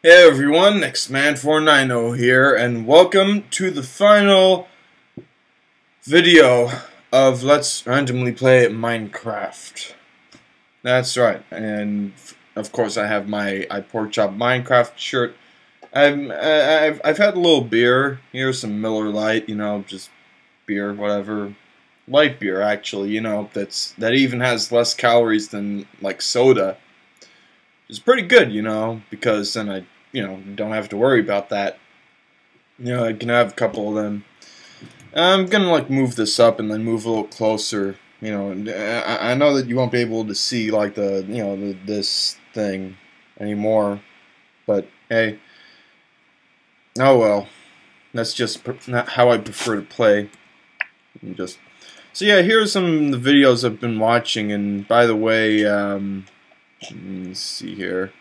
Hey everyone, NextMan490 here, and welcome to the final video of Let's Randomly Play Minecraft. That's right, and of course I have my iPorkchop Minecraft shirt. I've had a little beer. Here's some Miller Lite, just beer, whatever. Light beer, actually, that even has less calories than like soda. It's pretty good, because then I, don't have to worry about that. I can have a couple of them. I'm gonna like move this up and then move a little closer. And I know that you won't be able to see like this thing anymore, but hey, oh well. That's just not how I prefer to play. So yeah, here's some of the videos I've been watching, and by the way, let me see here.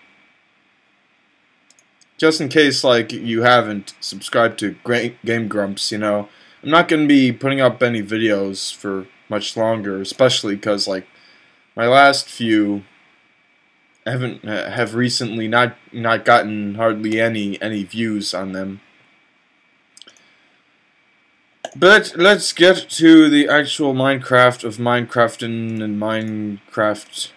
Just in case like you haven't subscribed to Game Grumps, I'm not going to be putting up any videos for much longer, especially because like my last few have recently not gotten hardly any views on them. But let's get to the actual Minecraft of Minecrafting and Minecraft.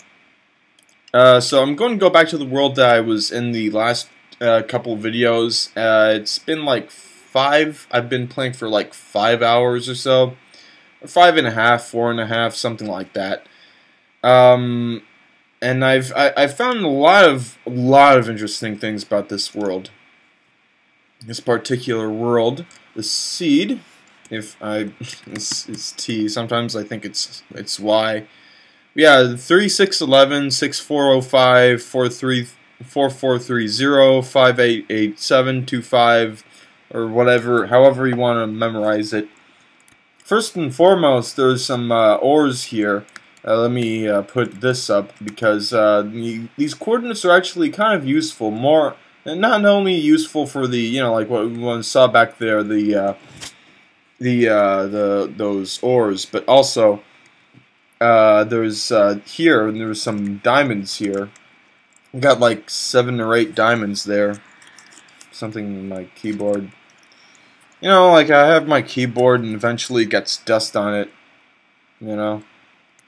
So I'm going to go back to the world that I was in the last couple videos. It's been like I've been playing for like 5 hours or so, or 5.5, 4.5, something like that. And I've found a lot of interesting things about this world. This particular world, the seed. It's T. Sometimes I think it's Y. Yeah, 3611 6405 4430 588725 or whatever, however you want to memorize it. First and foremost, there's some ores here. Let me put this up because these coordinates are actually kind of useful. Not only useful for the like what we saw back there, those ores, but also there's some diamonds here. I got like 7 or 8 diamonds there. Something in my keyboard. Like I have my keyboard and eventually it gets dust on it.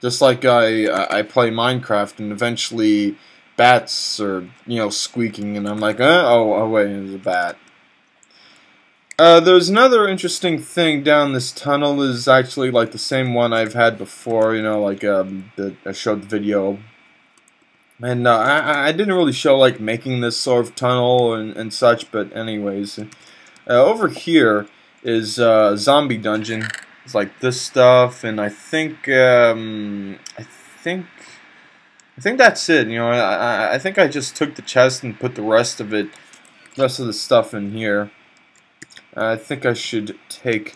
Just like I play Minecraft and eventually bats are squeaking and I'm like, oh wait, there's a bat. There's another interesting thing down this tunnel. Is actually like the same one I've had before, like I showed the video. And I didn't really show like making this sort of tunnel and such, but anyways. Over here is a zombie dungeon. It's like this stuff, and I think that's it. I think I just took the chest and put the rest of the stuff in here. I think I should take.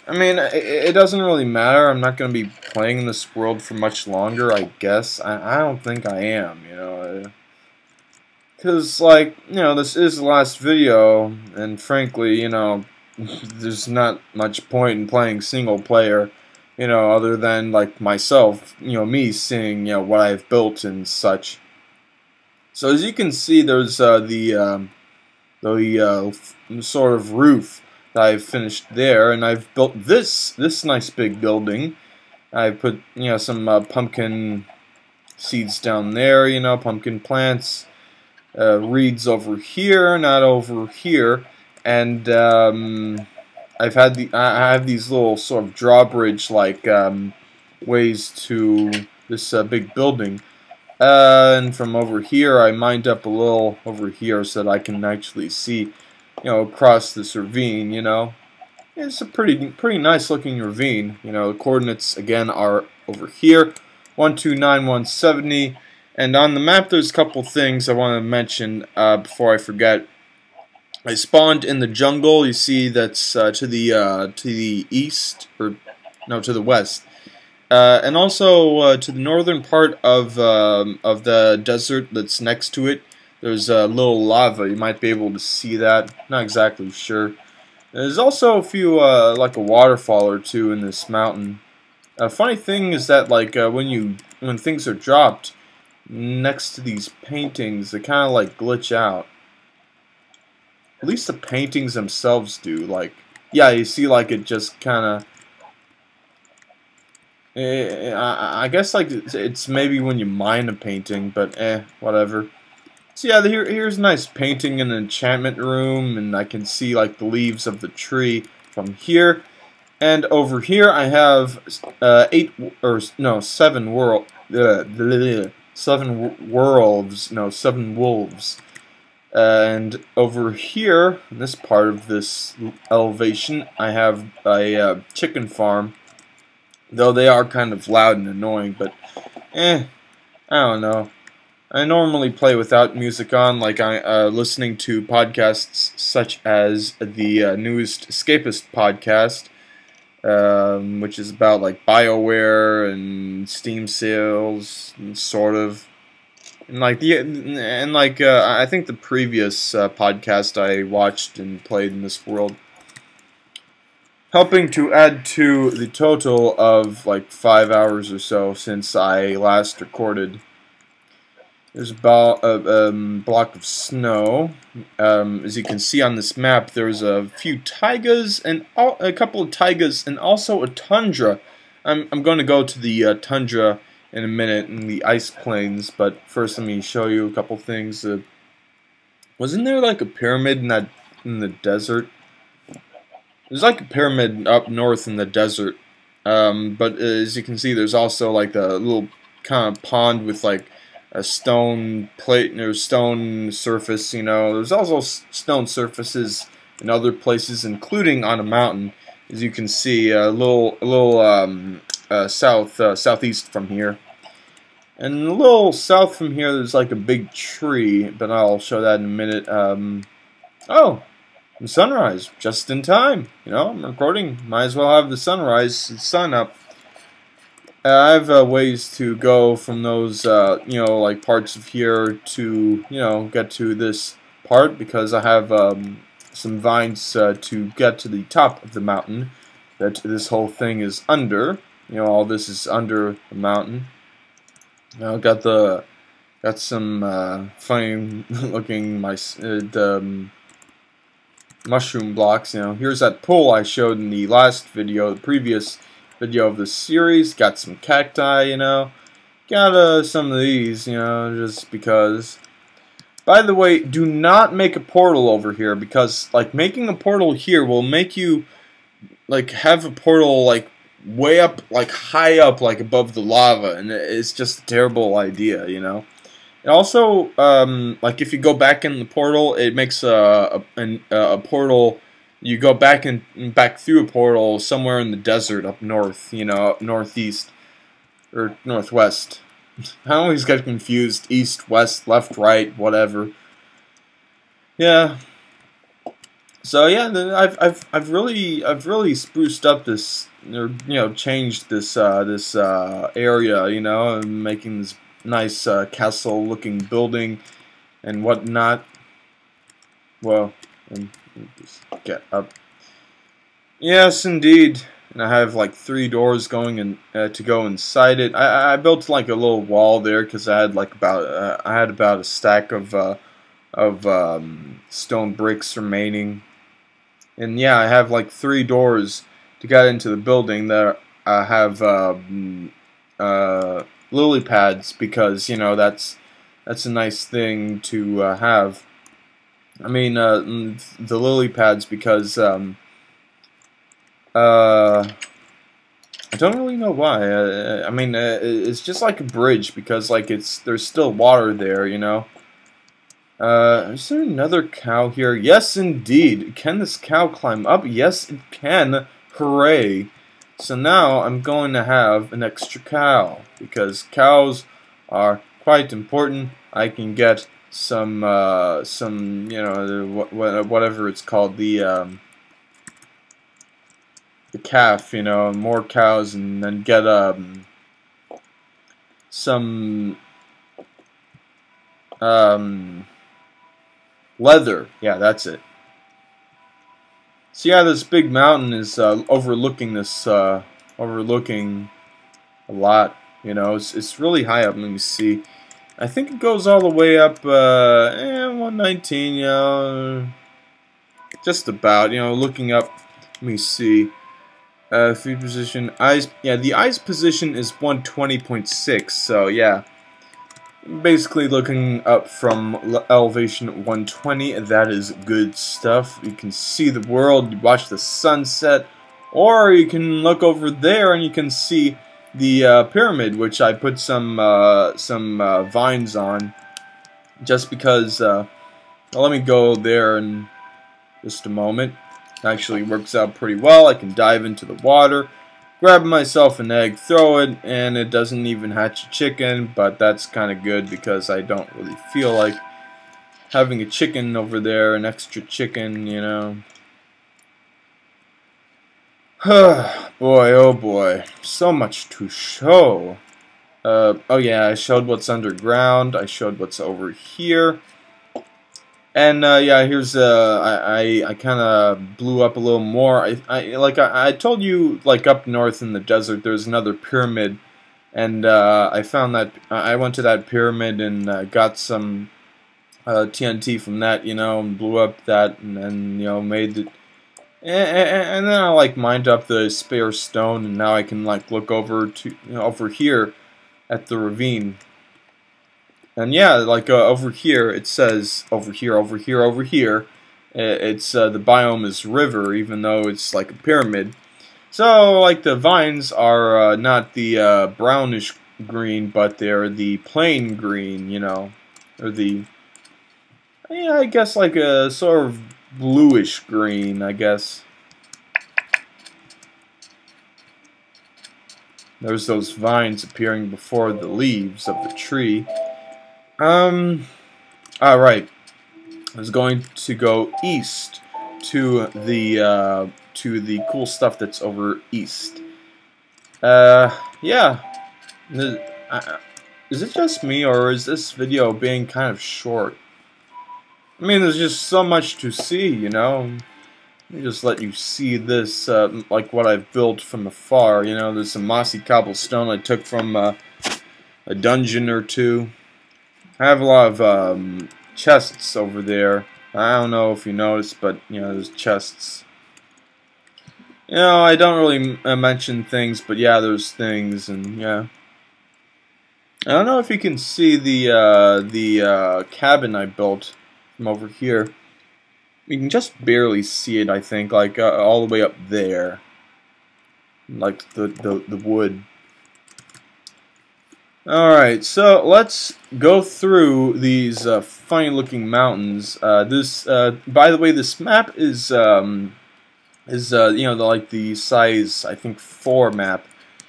I mean, it doesn't really matter. I'm not going to be playing in this world for much longer, I guess. I don't think I am, because, like, this is the last video, and frankly, there's not much point in playing single player, other than, like, myself, me seeing, what I've built and such. So, as you can see, there's the sort of roof that I've finished there, and I've built this nice big building. I put some pumpkin seeds down there, pumpkin plants, reeds over here, not over here, and I have these little sort of drawbridge like ways to this big building. And from over here, I mined up a little over here so that I can actually see, across this ravine. It's a pretty nice looking ravine. The coordinates again are over here, 129170. And on the map, there's a couple things I want to mention before I forget. I spawned in the jungle. You see, that's to the east, or no, to the west. And also to the northern part of the desert that's next to it, there's a little lava. You might be able to see that. Not exactly sure. There's also a few like a waterfall or two in this mountain. A funny thing is that like when things are dropped next to these paintings, they kind of like glitch out. At least the paintings themselves do. Like, yeah, you see, like, it just kind of... I guess, like, it's maybe when you mine a painting, but whatever. So yeah, here's a nice painting in an enchantment room, and I can see, like, the leaves of the tree from here. And over here I have 7 wolves. And over here, in this part of this elevation, I have a chicken farm. Though they are kind of loud and annoying, but I don't know. I normally play without music on, like listening to podcasts such as the newest Escapist podcast, which is about like BioWare and Steam sales, and sort of. And I think the previous podcast I watched and played in this world, helping to add to the total of like 5 hours or so since I last recorded. There's about a block of snow. As you can see on this map, there's a few taigas and a couple of taigas and also a tundra. I'm going to go to the tundra in a minute in the ice plains, but first let me show you a couple things. Wasn't there like a pyramid in the desert? There's like a pyramid up north in the desert, but as you can see, there's also like a little kind of pond with like a stone plate or stone surface. You know, there's also stone surfaces in other places, including on a mountain, as you can see, a little southeast from here, and a little south from here. There's like a big tree, but I'll show that in a minute. Oh. And sunrise, just in time. You know, I'm recording. Might as well have the sun up. I have ways to go from those, like parts of here to, get to this part, because I have some vines to get to the top of the mountain that this whole thing is under. You know, all this is under the mountain. Now got some funny looking mushroom blocks. You know, here's that pool I showed in the last video, the previous video of the series. Got some cacti, you know. Got some of these, you know, just because. By the way, do not make a portal over here, because like making a portal here will make you like have a portal like way up, like high up, like above the lava, and it's just a terrible idea, you know. And also, like if you go back in the portal, it makes a portal. You go back through a portal somewhere in the desert up north, you know, up northeast or northwest. I always get confused: east, west, left, right, whatever. Yeah. So yeah, I've really spruced up this, or changed this area, you know, and making this nice castle-looking building and whatnot. Well, and just get up. Yes, indeed. And I have like 3 doors going in to go inside it. I built like a little wall there because I had like about a stack of stone bricks remaining. And yeah, I have like 3 doors to get into the building that have lily pads, because that's a nice thing to have. I mean, the lily pads, because I don't really know why. I mean, it's just like a bridge, because like there's still water there, you know. Is there another cow here? Yes, indeed. Can this cow climb up? Yes, it can. Hooray! So now I'm going to have an extra cow, because cows are quite important. I can get some whatever it's called, the calf, you know, more cows, and then get some leather. Yeah, that's it. So yeah, this big mountain is overlooking overlooking a lot. You know, it's really high up. Let me see. I think it goes all the way up 119. You know, just about. You know, looking up. Let me see. Feed position. Eyes. Yeah, the eyes position is 120.6. So yeah. Basically looking up from elevation 120, that is good stuff. You can see the world, you watch the sunset, or you can look over there and you can see the pyramid, which I put some vines on, just because. Well, let me go there in just a moment. It actually works out pretty well. I can dive into the water, grab myself an egg, throw it, and it doesn't even hatch a chicken, but that's kind of good because I don't really feel like having a chicken over there, an extra chicken, you know. Boy, oh boy, so much to show. Oh yeah, I showed what's underground, I showed what's over here. And yeah, here's I kind of blew up a little more. I told you, like, up north in the desert there's another pyramid, and I found that I went to that pyramid and got some TNT from that, you know, and blew up that, and then, you know, made it, and then I like mined up the spare stone, and now I can like look over to, you know, over here at the ravine. And yeah, like over here, it says over here, over here, over here. It's the biome is river, even though it's like a pyramid. So like the vines are not the brownish green, but they're the plain green, you know, or the, yeah, I guess like a sort of bluish green, I guess. There's those vines appearing before the leaves of the tree. Alright. I was going to go east to the cool stuff that's over east. Yeah. Is it just me, or is this video being kind of short? I mean, there's just so much to see, you know. Let me just let you see this, like what I've built from afar. You know, there's some mossy cobblestone I took from a dungeon or two. I have a lot of chests over there. I don't know if you noticed, but you know, there's chests. You know, I don't really mention things, but yeah, there's things, and yeah. I don't know if you can see the cabin I built from over here. You can just barely see it, I think, like all the way up there, like the wood. Alright, so let's go through these funny-looking mountains. By the way, this map is you know, like the size, I think, 4 map.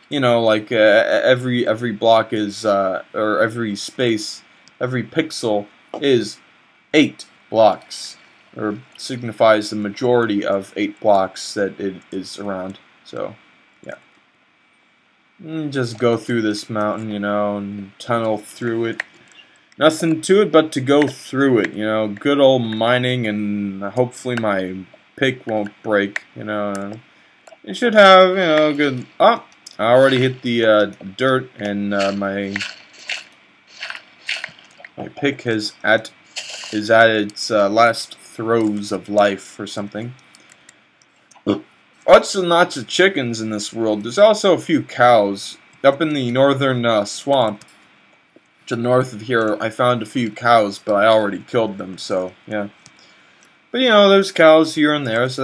You know, like every block is or every space, every pixel is 8 blocks, or signifies the majority of 8 blocks that it is around. So, yeah. Just go through this mountain, you know, and tunnel through it. Nothing to it but to go through it, you know. Good old mining, and hopefully my pick won't break, you know. It should have, you know, good... Oh! I already hit the dirt, and my pick is at its last throes of life or something. Lots and lots of chickens in this world. There's also a few cows. Up in the northern swamp, to the north of here, I found a few cows, but I already killed them, so, yeah. But, you know, there's cows here and there, so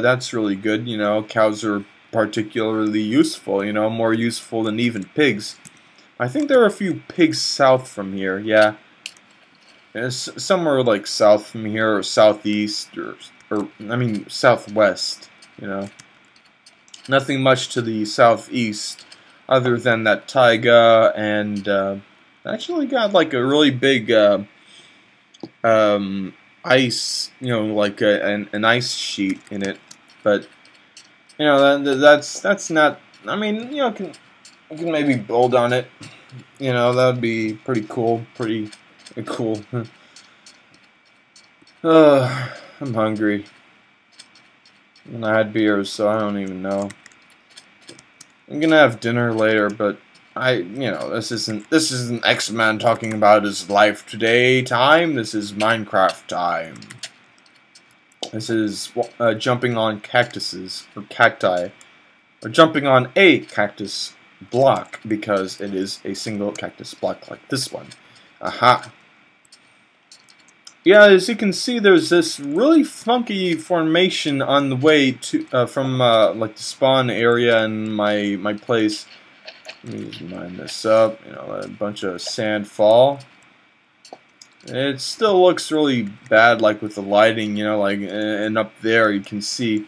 that's really good, you know. Cows are particularly useful, you know, more useful than even pigs. I think there are a few pigs south from here, yeah. It's somewhere like south from here, or southeast, or I mean, southwest. You know, nothing much to the southeast other than that taiga, and actually got like a really big ice, you know, like an ice sheet in it. But you know, that's not. I mean, you know, you can maybe build on it. You know, that would be pretty cool. Pretty cool. I'm hungry. And I had beers, so I don't even know. I'm gonna have dinner later, but you know, this isn't X-Man talking about his life today time. This is Minecraft time. This is jumping on cactuses, or cacti, or jumping on a cactus block, because it is a single cactus block like this one. Aha! Yeah, as you can see, there's this really funky formation on the way to from like the spawn area in my place. Let me just line this up. You know, a bunch of sand fall. It still looks really bad, like with the lighting. You know, like and up there you can see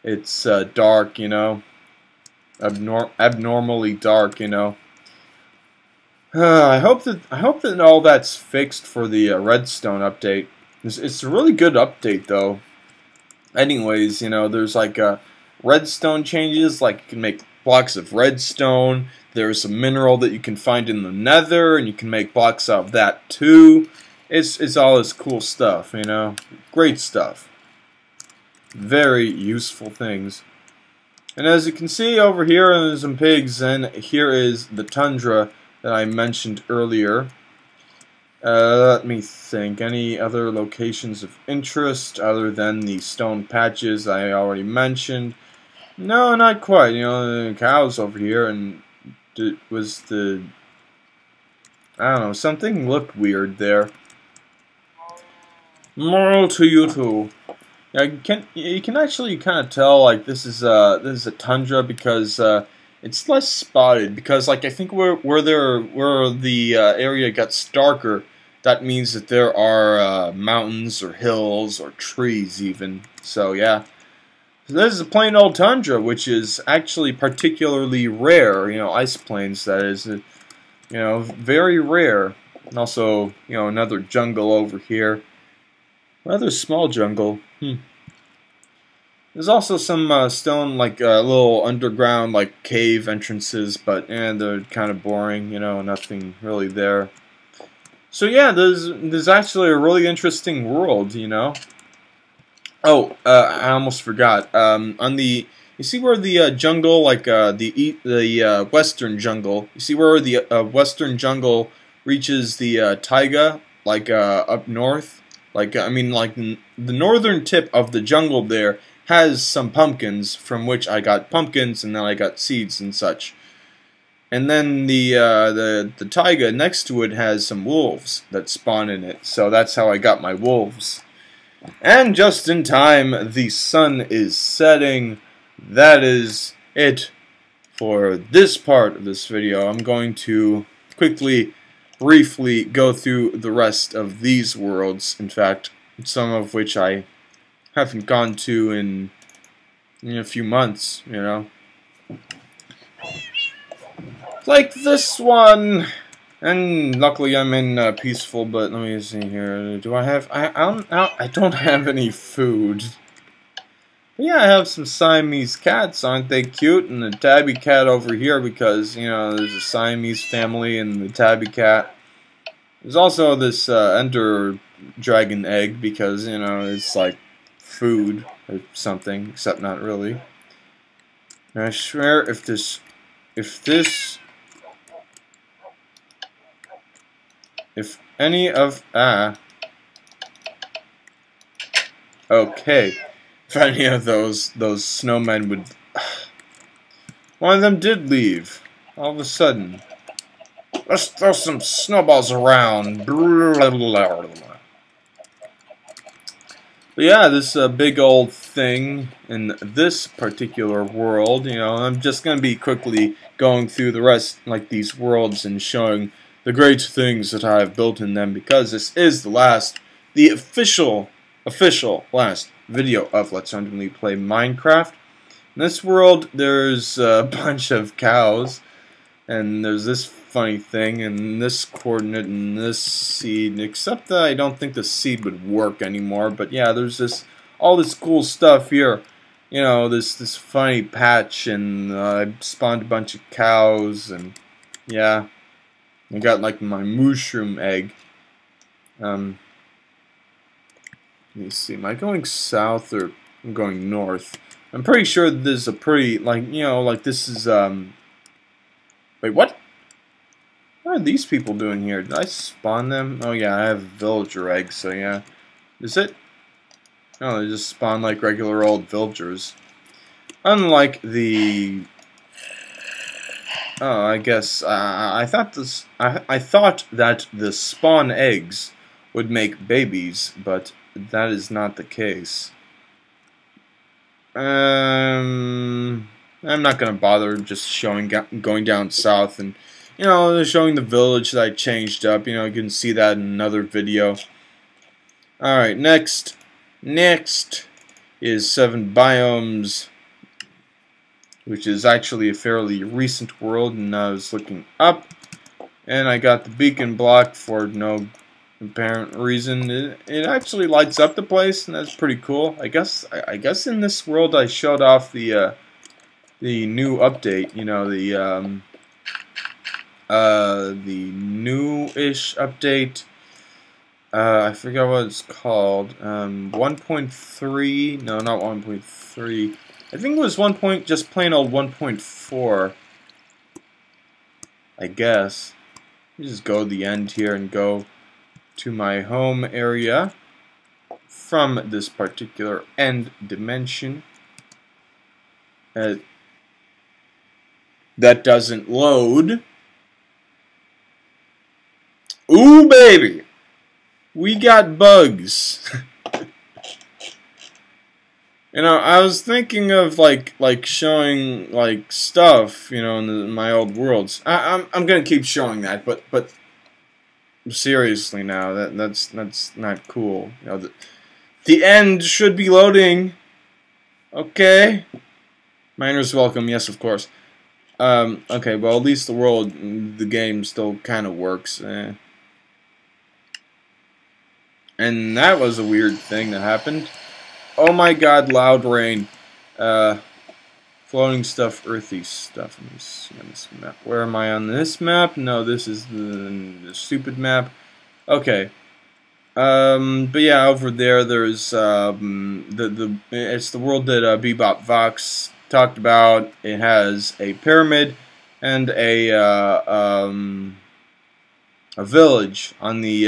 it's dark. You know, abnormally dark. You know. I hope that all that's fixed for the redstone update. It's a really good update though. Anyways, you know, there's like redstone changes, like you can make blocks of redstone. There's a mineral that you can find in the nether, and you can make blocks out of that too. It's all this cool stuff, you know. Great stuff. Very useful things. And as you can see over here, there's some pigs, and here is the tundra that I mentioned earlier. Let me think. Any other locations of interest other than the stone patches I already mentioned? No, not quite. You know, the cows over here, and it was the... I don't know, something looked weird there. Moral to you two. Yeah, you can actually kind of tell like this is a tundra because it's less spotted, because like I think where the area gets darker, that means that there are mountains or hills or trees even. So yeah, so this is a plain old tundra, which is actually particularly rare. You know, ice plains, that is, you know, very rare. And also, you know, another jungle over here, rather small jungle. There's also some stone, like little underground, like cave entrances, but they're kind of boring. You know, nothing really there. So yeah, there's actually a really interesting world. You know. Oh, I almost forgot. On the you see where the jungle, like the western jungle. You see where the western jungle reaches the taiga, like up north. Like I mean, like the northern tip of the jungle there has some pumpkins, from which I got pumpkins, and then I got seeds and such. And then the taiga next to it has some wolves that spawn in it, so that's how I got my wolves. And just in time, the sun is setting. That is it for this part of this video. I'm going to quickly, briefly go through the rest of these worlds. In fact, some of which I haven't gone to in a few months, you know. Like this one. And luckily I'm in peaceful, but let me see here. Do I have... I don't have any food. But yeah, I have some Siamese cats. Aren't they cute? And the tabby cat over here, because, you know, there's a Siamese family and the tabby cat. There's also this ender dragon egg, because, you know, it's like food or something, except not really. And I swear if any of okay, if any of those snowmen would, one of them did leave all of a sudden. Let's throw some snowballs around. But yeah, this big old thing in this particular world, you know, I'm just going to be quickly going through the rest, like these worlds, and showing the great things that I have built in them, because this is the official last video of Let's Randomly Play Minecraft. In this world, there's a bunch of cows, and there's this funny thing, and this coordinate, and this seed, except that I don't think the seed would work anymore. But yeah, there's all this cool stuff here. You know, this funny patch, and I spawned a bunch of cows, and yeah, I got like my mushroom egg. Let me see, am I going south or I'm going north? I'm pretty sure this is a pretty, like, you know, like this is, wait, what? What are these people doing here? Did I spawn them? Oh yeah, I have a villager egg, so yeah. Is it? No, they just spawn like regular old villagers. Unlike the... Oh, I guess I thought this. I thought that the spawn eggs would make babies, but that is not the case. I'm not gonna bother just going down south and showing the village that I changed up. You can see that in another video. All right, next is 7 biomes, which is actually a fairly recent world, and I was looking up, and I got the beacon block for no apparent reason. It actually lights up the place, and that's pretty cool. I guess in this world I showed off the new update, the new-ish update. I forgot what it's called. 1.3. No, not 1.3. I think it was just plain old 1.4. I guess. Let me just go to the end here and go to my home area from this particular end dimension. That doesn't load. Ooh, baby! We got bugs. I was thinking of like showing like stuff, in my old worlds. I'm gonna keep showing that, but seriously now, that's not cool. The end should be loading. Okay. Miners welcome, yes, of course. Okay, well, at least the game still kind of works. And that was a weird thing that happened. Oh my god, loud rain. Floating stuff, earthy stuff. Let me see on this map. Where am I on this map? No, this is the stupid map. Okay. But yeah, over there's it's the world that Bebop Vox talked about. It has a pyramid and a village on the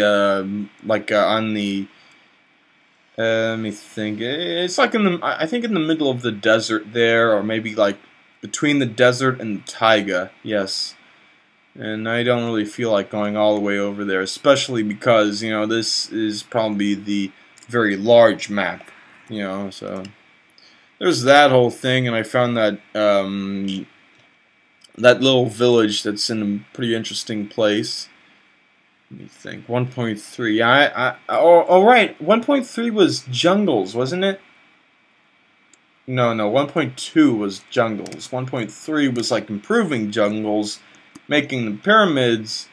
let me think. It's like I think in the middle of the desert there, or maybe like between the desert and the taiga. Yes. And I don't really feel like going all the way over there, especially because, this is probably the very large map, so there's that whole thing, and I found that that little village that's in a pretty interesting place. Let me think. 1.3. Oh, right. 1.3 was jungles, wasn't it? No. 1.2 was jungles. 1.3 was like improving jungles, making the pyramids,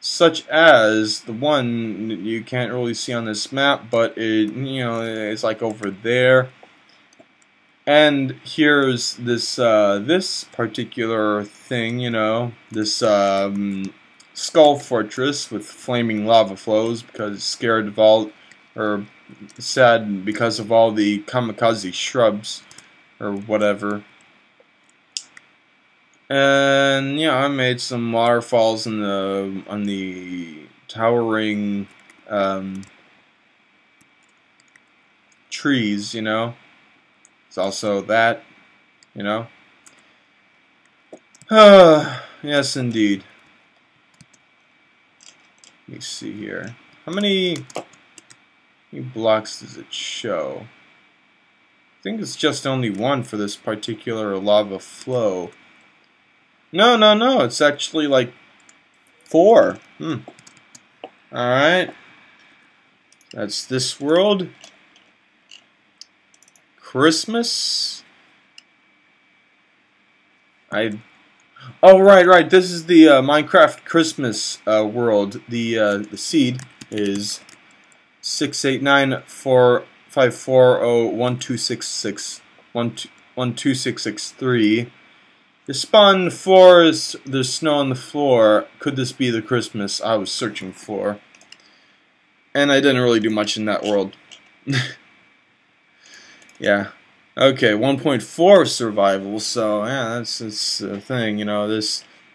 such as the one you can't really see on this map, but it's like over there. And here's this this particular thing, this skull fortress with flaming lava flows because it's scared of all, or sad because of all the kamikaze shrubs or whatever. And I made some waterfalls on the towering trees. It's also that, yes, indeed. Let me see here. How many blocks does it show? I think it's just only one for this particular lava flow. No. It's actually like 4. Alright. That's this world. Christmas. Oh, right. This is the Minecraft Christmas world. The seed is 68945401266 The spawn 4 is there's snow on the floor. Could this be the Christmas I was searching for? And I didn't really do much in that world. Yeah. Okay, 1.4 survival, so yeah, that's the thing,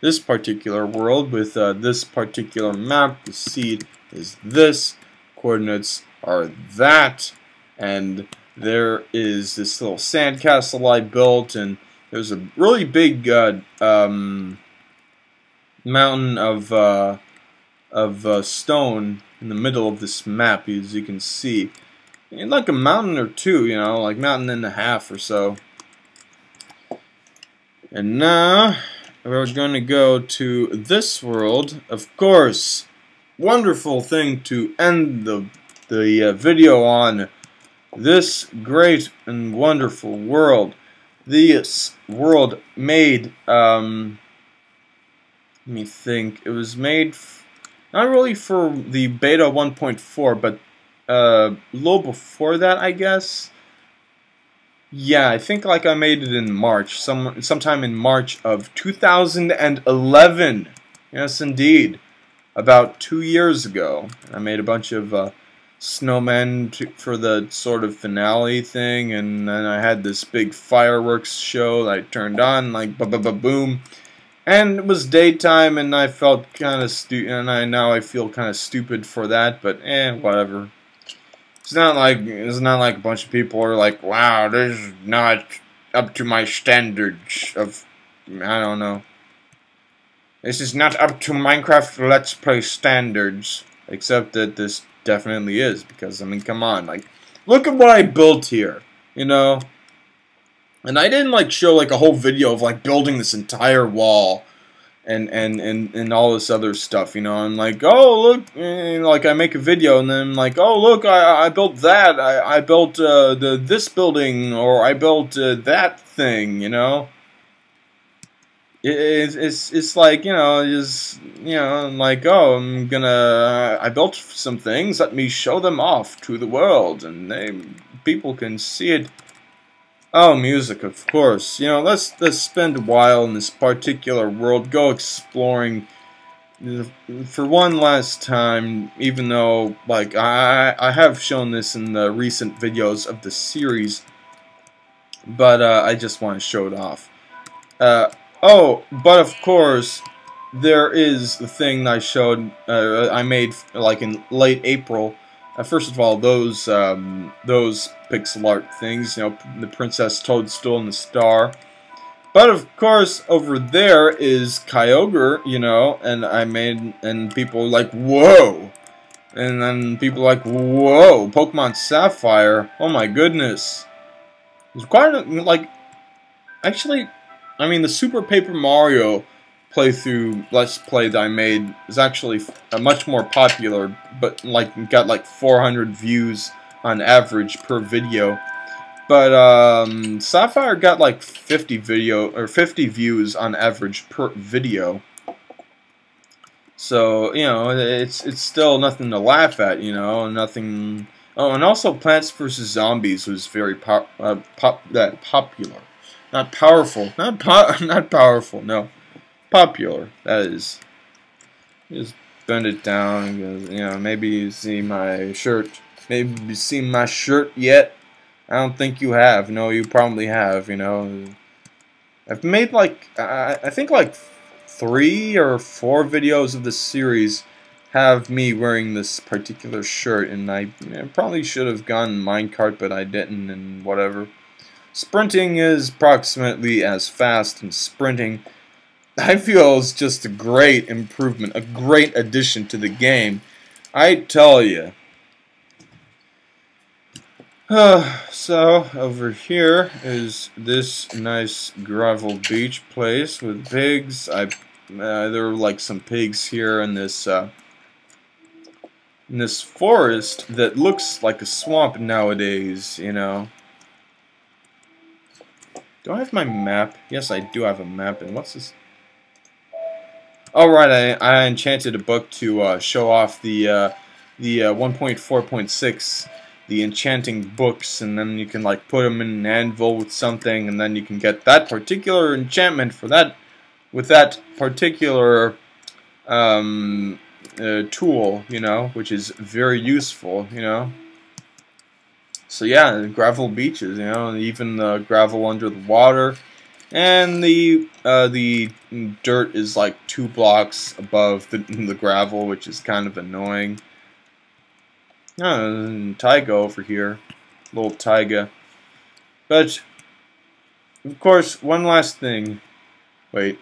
this particular world with this particular map, the seed is this, coordinates are that, and there is this little sandcastle I built, and there's a really big mountain of stone in the middle of this map, as you can see. And like a mountain or two, you know, like mountain and a half or so. And now we're going to go to this world. Of course, wonderful thing to end the video on. This great and wonderful world. This world made, let me think, it was made not really for the beta 1.4, but a little before that, I guess. Yeah, I think like I made it in March, sometime in March of 2011. Yes, indeed. About 2 years ago. I made a bunch of snowmen for the sort of finale thing, and then I had this big fireworks show that I turned on, like boom. And it was daytime, and I felt kind of stupid, and now I feel kind of stupid for that, but whatever. It's not like a bunch of people are like, wow, this is not up to my standards of, I don't know. This is not up to Minecraft Let's Play standards, except that this definitely is, because I mean, come on, like, look at what I built here, you know. And I didn't like show like a whole video of like building this entire wall and all this other stuff, you know. I'm like, oh look, and, like I make a video and then I'm like, oh look, I built that, I built this building, or I built that thing, you know. It's like, you know, just, you know, I'm like, oh, I built some things, let me show them off to the world, and people can see it. Oh, music, of course. You know, let's spend a while in this particular world, go exploring for one last time, even though, like, I have shown this in the recent videos of the series, but I just want to show it off. Oh, but of course, there is the thing that I showed, I made, like, in late April. First of all, those pixel art things, you know, the Princess Toadstool and the star. But of course, over there is Kyogre, you know, and I made, and people were like, whoa! And then people were like, whoa, Pokemon Sapphire, oh my goodness. It's quite, like, actually, I mean, the Super Paper Mario playthrough Let's Play that I made is actually much more popular, but like got like 400 views on average per video. But Sapphire got like 50 views on average per video. So, you know, it's still nothing to laugh at, you know, nothing. Oh, and also Plants vs. Zombies was very popular. Not powerful. Not powerful, no. Popular, that is. Just bend it down, because, you know, maybe you see my shirt. Maybe you seen my shirt yet? I don't think you have. No, you probably have, you know. I've made like, I think like 3 or 4 videos of this series have me wearing this particular shirt, and I probably should have gone minecart, but I didn't, and whatever. Sprinting is approximately as fast, and sprinting, I feel, is just a great improvement, a great addition to the game. I tell you. So, over here is this nice gravel beach place with pigs. There are like some pigs here in this forest that looks like a swamp nowadays, you know. Do I have my map? Yes, I do have a map. And what's this? Alright, I enchanted a book to show off the 1.4.6, the enchanting books, and then you can like put them in an anvil with something, and then you can get that particular enchantment for that, with that particular tool, you know, which is very useful, you know. So yeah, gravel beaches, you know, even the gravel under the water. And the dirt is like 2 blocks above the gravel, which is kind of annoying. And Tygo over here. little taiga. But of course, one last thing. Wait.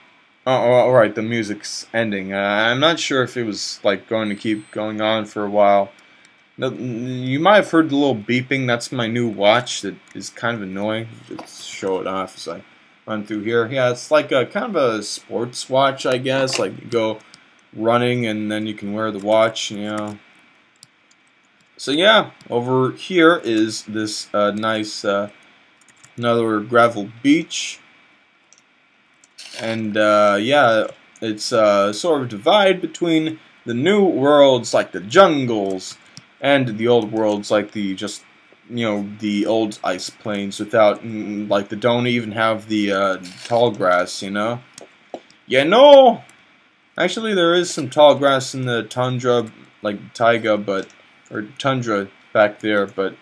Oh, alright, the music's ending. I'm not sure if it was like going to keep going on for a while. You might have heard the little beeping. That's my new watch that is kind of annoying. Just show it off as I run through here. Yeah, it's like a kind of a sports watch, I guess. Like you go running and then you can wear the watch, you know. So yeah, over here is this nice another gravel beach. And yeah, it's sort of divide between the new worlds like the jungles and the old worlds like the just, you know, the old ice plains without like the don't even have the tall grass, you know. Yeah, no. Actually, there is some tall grass in the tundra, like taiga, but or tundra back there, but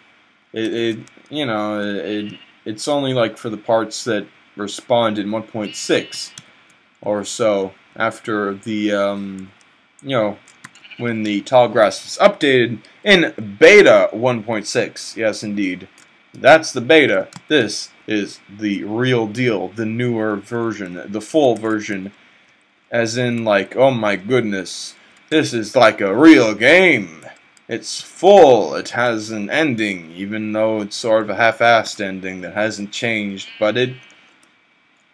it you know it's only like for the parts that respond in 1.6 or so after the you know, when the tall grass was updated in beta 1.6. Yes, indeed, that's the beta. This is the real deal, the newer version, the full version, as in like, oh my goodness, this is like a real game. It's full, it has an ending, even though it's sort of a half-assed ending that hasn't changed, but it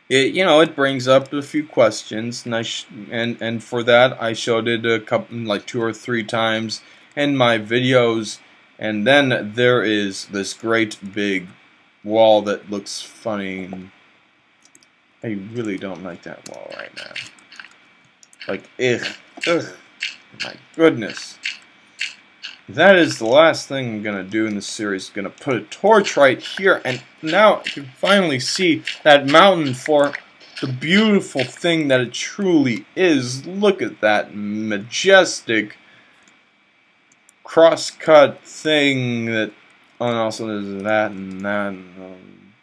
you know, it brings up a few questions, and and for that I showed it a couple, like 2 or 3 times in my videos, and then there is this great big wall that looks funny, and I really don't like that wall right now. Like, ugh, my goodness. That is the last thing I'm going to do in this series. I'm going to put a torch right here, and now I can finally see that mountain for the beautiful thing that it truly is. Look at that majestic cross-cut thing that, oh, and also there's that and that, and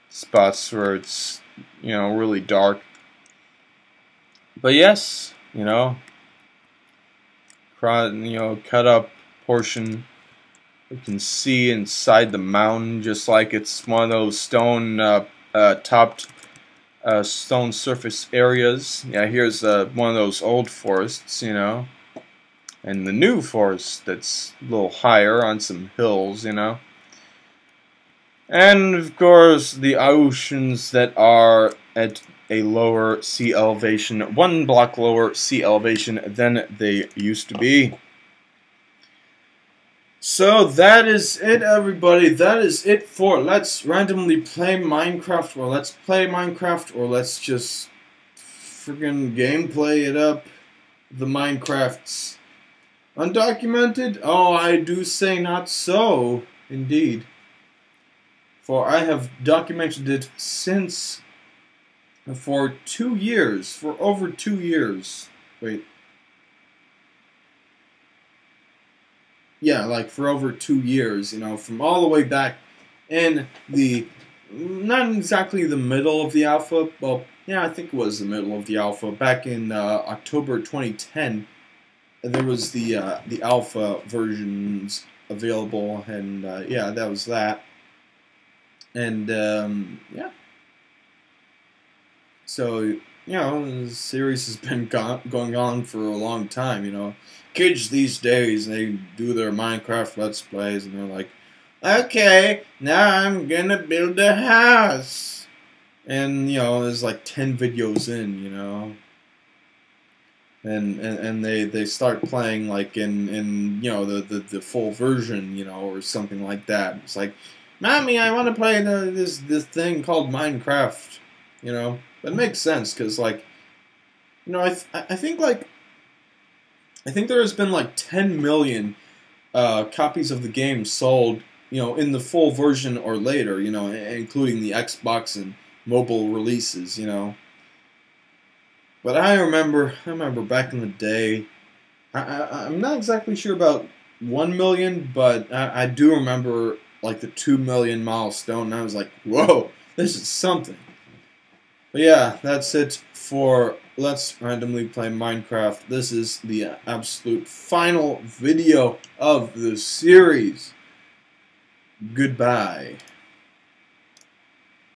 spots where it's, you know, really dark. But yes, you know, cut up portion you can see inside the mountain, just like it's one of those stone topped stone surface areas. Yeah, here's one of those old forests, you know, and the new forest that's a little higher on some hills, you know, and of course the oceans that are at a lower sea elevation, 1 block lower sea elevation than they used to be. So that is it, everybody. That is it for Let's Randomly Play Minecraft, or Let's Play Minecraft, or let's just friggin' gameplay it up. The Minecrafts. Undocumented? Oh, I do say not so, indeed. For I have documented it since for 2 years, for over 2 years. Wait. Yeah, like for over 2 years, you know, from all the way back in the, not exactly the middle of the alpha, well, yeah, I think it was the middle of the alpha, back in October 2010, there was the alpha versions available, and yeah, that was that, and yeah, so, you know, the series has been going on for a long time, you know. Kids these days, they do their Minecraft Let's Plays, and they're like, okay, now I'm gonna build a house. And, you know, there's like 10 videos in, you know. And they start playing like in you know, the full version, you know, or something like that. It's like, Mommy, I want to play this thing called Minecraft, you know. But it makes sense, because, like, you know, I think there has been like 10 million copies of the game sold, you know, in the full version or later, you know, including the Xbox and mobile releases, you know. But I remember back in the day, I'm not exactly sure about 1 million, but I do remember like the 2 million milestone, and I was like, whoa, this is something. But yeah, that's it for Let's Randomly Play Minecraft. This is the absolute final video of the series. Goodbye.